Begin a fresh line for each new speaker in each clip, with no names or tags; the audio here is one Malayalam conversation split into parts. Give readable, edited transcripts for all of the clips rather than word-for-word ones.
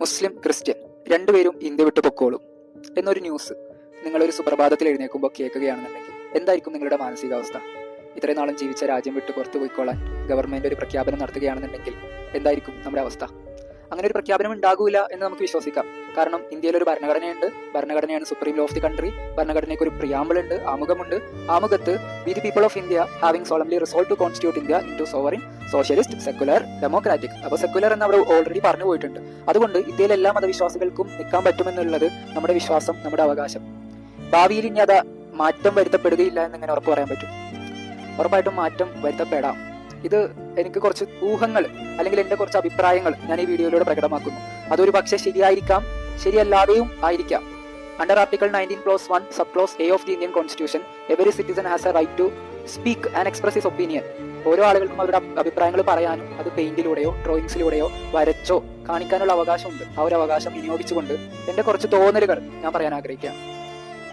മുസ്ലിം ക്രിസ്ത്യൻ രണ്ടുപേരും ഇന്ത്യ വിട്ടു പൊക്കോളും എന്നൊരു ന്യൂസ് നിങ്ങളൊരു സുപ്രഭാതത്തിൽ എഴുന്നേൽക്കുമ്പോൾ കേൾക്കുകയാണെന്നുണ്ടെങ്കിൽ എന്തായിരിക്കും നിങ്ങളുടെ മാനസികാവസ്ഥ? ഇത്രയും നാളും ജീവിച്ച രാജ്യം വിട്ട് പുറത്തു പോയിക്കോളാൻ ഗവൺമെന്റ് ഒരു പ്രഖ്യാപനം നടത്തുകയാണെന്നുണ്ടെങ്കിൽ എന്തായിരിക്കും നമ്മുടെ അവസ്ഥ? അങ്ങനെ ഒരു പ്രഖ്യാപനം ഉണ്ടാകൂല എന്ന് നമുക്ക് വിശ്വസിക്കാം. കാരണം ഇന്ത്യയിൽ ഒരു ഭരണഘടനയുണ്ട്, ഭരണഘടനയാണ് supreme law of the country. ഭരണഘടനയ്ക്ക് ഒരു പ്രിയാമ്പിൾ ഉണ്ട്, ആമുഖമുണ്ട്. ആമുഖത്ത് we the people of India having solemnly resolve to constitute India into sovereign socialist secular democratic. അപ്പോൾ സെക്കുലർ എന്ന് അവിടെ ഓൾറെഡി പറഞ്ഞു പോയിട്ടുണ്ട്. അതുകൊണ്ട് ഇന്ത്യയിലെ എല്ലാ മതവിശ്വാസികൾക്കും നിൽക്കാൻ പറ്റുമെന്നുള്ളത് നമ്മുടെ വിശ്വാസം, നമ്മുടെ അവകാശം. ഭാവിയിൽ ഇനി അത് മാറ്റം വരുത്തപ്പെടുകയില്ല എന്നിങ്ങനെ ഉറപ്പ് പറയാൻ പറ്റും? ഉറപ്പായിട്ടും മാറ്റം വരുത്തപ്പെടാം. ഇത് എനിക്ക് കുറച്ച് ഊഹങ്ങൾ അല്ലെങ്കിൽ എന്റെ കുറച്ച് അഭിപ്രായങ്ങൾ ഞാൻ ഈ വീഡിയോയിലൂടെ പ്രകടമാക്കുന്നു. അതൊരു പക്ഷേ ശരിയായിരിക്കാം, ശരിയല്ലാതെയും ആയിരിക്കാം. Under article 19 + 1 sub clause A of the Indian constitution every citizen has a right to speak and express his opinion. ഓരോ ആളുകൾക്കും അവരുടെ അഭിപ്രായങ്ങൾ പറയാനും അത് പെയിന്റിലൂടെയോ ഡ്രോയിങ്സിലൂടെയോ വരച്ചോ കാണിക്കാനുള്ള അവകാശമുണ്ട്. ആ ഒരു അവകാശം വിനിയോഗിച്ചുകൊണ്ട് എന്റെ കുറച്ച് തോന്നലുകൾ ഞാൻ പറയാൻ ആഗ്രഹിക്കുകയാണ്.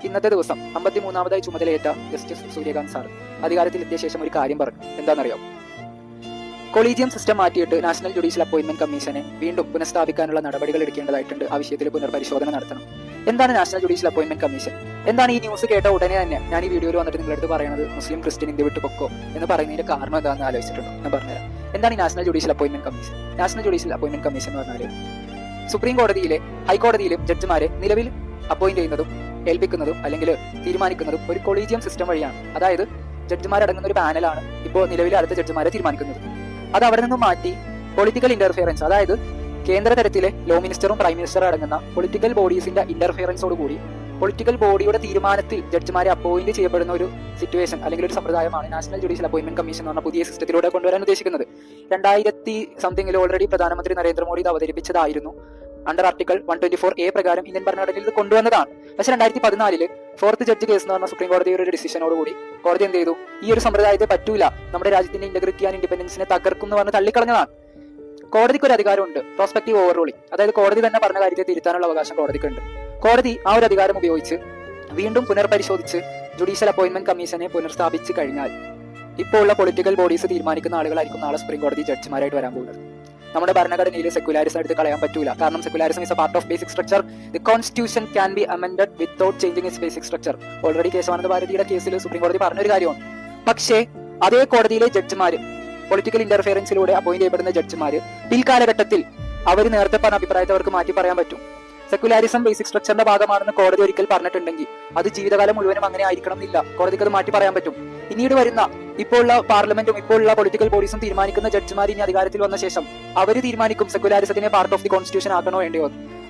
ഇന്നത്തെ ദിവസം 53ാമതായി ചുമതലയേറ്റ ജസ്റ്റിസ് സൂര്യകാന്ത് സാർ അധികാരത്തിലെത്തിയ ശേഷം ഒരു കാര്യം പറഞ്ഞു. എന്താണെന്നറിയോ? കൊളീജിയം സിസ്റ്റം മാറ്റിയിട്ട് നാഷണൽ ജുഡീഷ്യൽ അപ്പോയിന്റ്മെന്റ് കമ്മീഷനെ വീണ്ടും പുനഃസ്ഥാപിക്കാനുള്ള നടപടികൾ എടുക്കേണ്ടതായിട്ടുണ്ട്. ആ വിഷയത്തിൽ പുനർപരിശോധന നടത്തണം. എന്താണ് നാഷണൽ ജുഡീഷ്യൽ അപ്പോയിന്റ്മെന്റ് കമ്മീഷൻ? എന്താണ് ഈ ന്യൂസ് കേട്ട ഉടനെ തന്നെ ഞാൻ ഈ വീഡിയോയിൽ വന്നിട്ട് നിങ്ങളുടെ അടുത്ത് പറയുന്നത് മുസ്ലിം ക്രിസ്ത്യൻ ഇന്ത്യ വിട്ടു പൊക്കോ എന്ന് പറയുന്നതിന്റെ കാരണം എന്താണെന്ന് ആലോചിച്ചിട്ടുണ്ടോ? ഞാൻ പറഞ്ഞുതരാം. എന്താണ് ഈ national judicial appointment commission? National judicial appointment commission എന്ന് പറഞ്ഞാൽ സുപ്രീം കോടതിയിലെ ഹൈക്കോടതിയിലും ജഡ്ജിമാരെ നിലവിൽ അപ്പോയിന്റ് ചെയ്യുന്നതും ഏൽപ്പിക്കുന്നതും അല്ലെങ്കിൽ തീരുമാനിക്കുന്നതും ഒരു കൊളീജിയം സിസ്റ്റം വഴിയാണ്. അതായത് ജഡ്ജിമാരടങ്ങുന്ന ഒരു പാനലാണ് ഇപ്പോൾ നിലവിലെ അടുത്ത ജഡ്ജിമാരെ തീരുമാനിക്കുന്നത്. അത് അവിടെ നിന്നും മാറ്റി പൊളിറ്റിക്കൽ ഇന്റർഫിയറൻസ്, അതായത് കേന്ദ്ര തലത്തിലെ ലോ മിനിസ്റ്ററും പ്രൈം മിനിസ്റ്ററും അടങ്ങുന്ന പൊളിറ്റിക്കൽ ബോഡീസിന്റെ ഇന്റർഫിയറൻസോട് കൂടി പൊളിറ്റിക്കൽ ബോഡിയുടെ തീരുമാനത്തിൽ ജഡ്ജിമാരെ അപ്പോയിന്റ് ചെയ്യപ്പെടുന്ന ഒരു സിറ്റുവേഷൻ അല്ലെങ്കിൽ ഒരു സമ്പ്രദായമാണ് നാഷണൽ ജുഡീഷ്യൽ അപ്പോയിന്റ്മെന്റ് കമ്മീഷൻ എന്ന് പറഞ്ഞ പുതിയ സിസ്റ്റത്തിലൂടെ കൊണ്ടുവരാൻ ഉദ്ദേശിക്കുന്നത്. 2000 ഓൾറെഡി പ്രധാനമന്ത്രി നരേന്ദ്രമോദി ഇത് അവതരിപ്പിച്ചതായിരുന്നു. അണ്ടർ ആർട്ടിക്കിൾ 124A പ്രകാരം ഇന്ത്യൻ ഭരണഘടനയിൽ ഇത് കൊണ്ടുവന്നതാണ്. പക്ഷെ 2014 ഫോർത്ത് ജഡ്ജ് കേസ് എന്ന് പറഞ്ഞ സുപ്രീം കോടതിയുടെ ഒരു ഡിസിഷനോടുകൂടി കോടതി എന്ത് ചെയ്തു? ഈ ഒരു സമ്പ്രദായത്തെ പറ്റൂല, നമ്മുടെ രാജ്യത്തിന്റെ ഇന്റഗ്രിറ്റി ആൻഡ് ഇൻഡിപെൻഡൻസിനെ തകർക്കും എന്ന് പറഞ്ഞ് തള്ളിക്കളഞ്ഞതാണ്. കോടതിക്ക് ഒരു അധികാരമുണ്ട്, പ്രോസ്പെക്റ്റീവ് ഓവർ റൂളിംഗ്. അതായത് കോടതി തന്നെ പറഞ്ഞ കാര്യത്തെ തിരുത്താനുള്ള അവകാശം കോടതിക്കുണ്ട്. കോടതി ആ ഒരു അധികാരം ഉപയോഗിച്ച് വീണ്ടും പുനർപരിശോധിച്ച് ജുഡീഷ്യൽ അപ്പോയിന്റ്മെന്റ് കമ്മീഷനെ പുനഃസ്ഥാപിച്ചു കഴിഞ്ഞാൽ ഇപ്പോൾ ഉള്ള പൊളിറ്റിക്കൽ ബോഡീസ് തീരുമാനിക്കുന്ന ആളുകളായിരിക്കും നാളെ സുപ്രീം കോടതി ജഡ്ജിമാരായിട്ട് വരാൻ പോകുന്നത്. നമ്മുടെ ഭരണഘടനയിൽ സെക്യുലാരിസം എടുത്ത് കളയാൻ പറ്റൂല. കാരണം secularism is a part of basic structure. The constitution can be amended without changing its basic structure. Already Kesavananda ഭാരതിയുടെ കേസിൽ സുപ്രീം കോടതി പറഞ്ഞൊരു കാര്യമാണ്. പക്ഷേ അതേ കോടതിയിലെ ജഡ്ജിമാര് പൊളിറ്റിക്കൽ ഇന്റർഫിയറൻസിലൂടെ അപ്പോയിന്റ് ചെയ്യപ്പെടുന്ന ജഡ്ജിമാര് പിൽക്കാലഘട്ടത്തിൽ അവർ നേരത്തെ പറഞ്ഞ അഭിപ്രായത്തെ അവർക്ക് മാറ്റി പറയാൻ പറ്റും. സെക്യുലാരിസം ബേസിക് സ്ട്രക്ചറിന്റെ ഭാഗമാണെന്ന് കോടതി ഒരിക്കൽ പറഞ്ഞിട്ടുണ്ടെങ്കിൽ അത് ജീവിതകാലം മുഴുവനും അങ്ങനെ ആയിരിക്കണം എന്നില്ല. കോടതിക്ക് അത് മാറ്റി പറയാൻ പറ്റും. പിന്നീട് വരുന്ന ഇപ്പോൾ ഉള്ള പാർലമെന്റും ഇപ്പോൾ ഉള്ള പൊളിറ്റിക്കൽ ബോഡീസും തീരുമാനിക്കുന്ന ജഡ്ജിമാർ ഇനി അധികാരത്തിൽ വന്ന ശേഷം അവർ തീരുമാനിക്കും സെക്യുലാരിസത്തിനെ പാർട്ട് ഓഫ് ദി കോൺസ്റ്റിറ്റ്യൂഷൻ ആക്കണോ വേണ്ടയോ.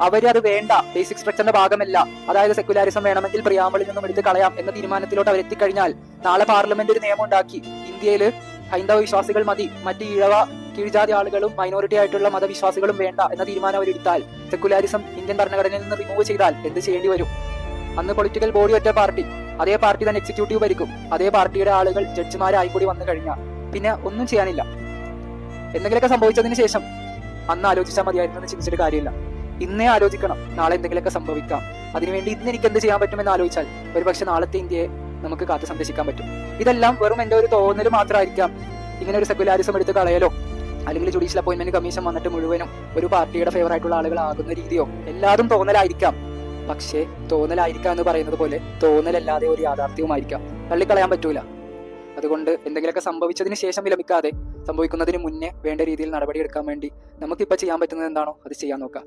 അവർ അത് വേണ്ട, ബേസിക് സ്ട്രക്ചറിന്റെ ഭാഗമല്ല, അതായത് സെക്യുലാരിസം വേണമെങ്കിൽ പ്രിയാമ്പിളിൽ നിന്നും എടുത്ത് കളയാം എന്ന തീരുമാനത്തിലോട്ട് അവർ എത്തിക്കഴിഞ്ഞാൽ നാളെ പാർലമെന്റ് ഒരു നിയമം ഉണ്ടാക്കി ഇന്ത്യയിൽ ഹൈന്ദവ വിശ്വാസികൾ മതി, മറ്റ് ഇഴവ കീഴ്ജാതി ആളുകളും മൈനോറിറ്റി ആയിട്ടുള്ള മതവിശ്വാസികളും വേണ്ട എന്ന തീരുമാനം അവരെടുത്താൽ, സെക്യുലാരിസം ഇന്ത്യൻ ഭരണഘടനയിൽ നിന്ന് റിമൂവ് ചെയ്താൽ എന്ത് ചെയ്യേണ്ടി വരും? അന്ന് പൊളിറ്റിക്കൽ ബോഡി ഒറ്റ പാർട്ടി, അതേ പാർട്ടി തന്നെ എക്സിക്യൂട്ടീവ് ഭരിക്കും. അതേ പാർട്ടിയുടെ ആളുകൾ ജഡ്ജിമാരായി കൂടി വന്നു കഴിഞ്ഞാൽ പിന്നെ ഒന്നും ചെയ്യാനില്ല. എന്തെങ്കിലുമൊക്കെ സംഭവിച്ചതിന് ശേഷം അന്ന് ആലോചിച്ചാൽ മതിയായിരുന്നു എന്ന് ചിന്തിച്ചിട്ട് കാര്യമില്ല. ഇന്നേ ആലോചിക്കണം, നാളെ എന്തെങ്കിലുമൊക്കെ സംഭവിക്കാം. അതിനുവേണ്ടി ഇന്ന് എനിക്ക് എന്ത് ചെയ്യാൻ പറ്റുമെന്ന് ആലോചിച്ചാൽ ഒരുപക്ഷെ നാളത്തെ ഇന്ത്യയെ നമുക്ക് കാത്തു സംരക്ഷിക്കാൻ പറ്റും. ഇതെല്ലാം വെറും എന്റെ ഒരു തോന്നൽ മാത്രമായിരിക്കാം. ഇങ്ങനെ ഒരു സെക്യുലാരിസം എടുത്ത് കളയലോ അല്ലെങ്കിൽ ജുഡീഷ്യൽ അപ്പോയിന്റ്മെന്റ് കമ്മീഷൻ വന്നിട്ട് മുഴുവനും ഒരു പാർട്ടിയുടെ ഫേവറായിട്ടുള്ള ആളുകളാകുന്ന രീതിയോ എല്ലാതും തോന്നലായിരിക്കാം. പക്ഷേ തോന്നലായിരിക്കാം എന്ന് പറയുന്നത് പോലെ തോന്നലല്ലാതെ ഒരു യാഥാർത്ഥ്യവുമായിരിക്കാം. തള്ളിക്കളയാൻ പറ്റൂല. അതുകൊണ്ട് എന്തെങ്കിലുമൊക്കെ സംഭവിച്ചതിന് ശേഷം വിലപിക്കാതെ സംഭവിക്കുന്നതിന് മുന്നേ വേണ്ട രീതിയിൽ നടപടിയെടുക്കാൻ വേണ്ടി നമുക്കിപ്പോൾ ചെയ്യാൻ പറ്റുന്നത് എന്താണോ അത് ചെയ്യാൻ നോക്കാം.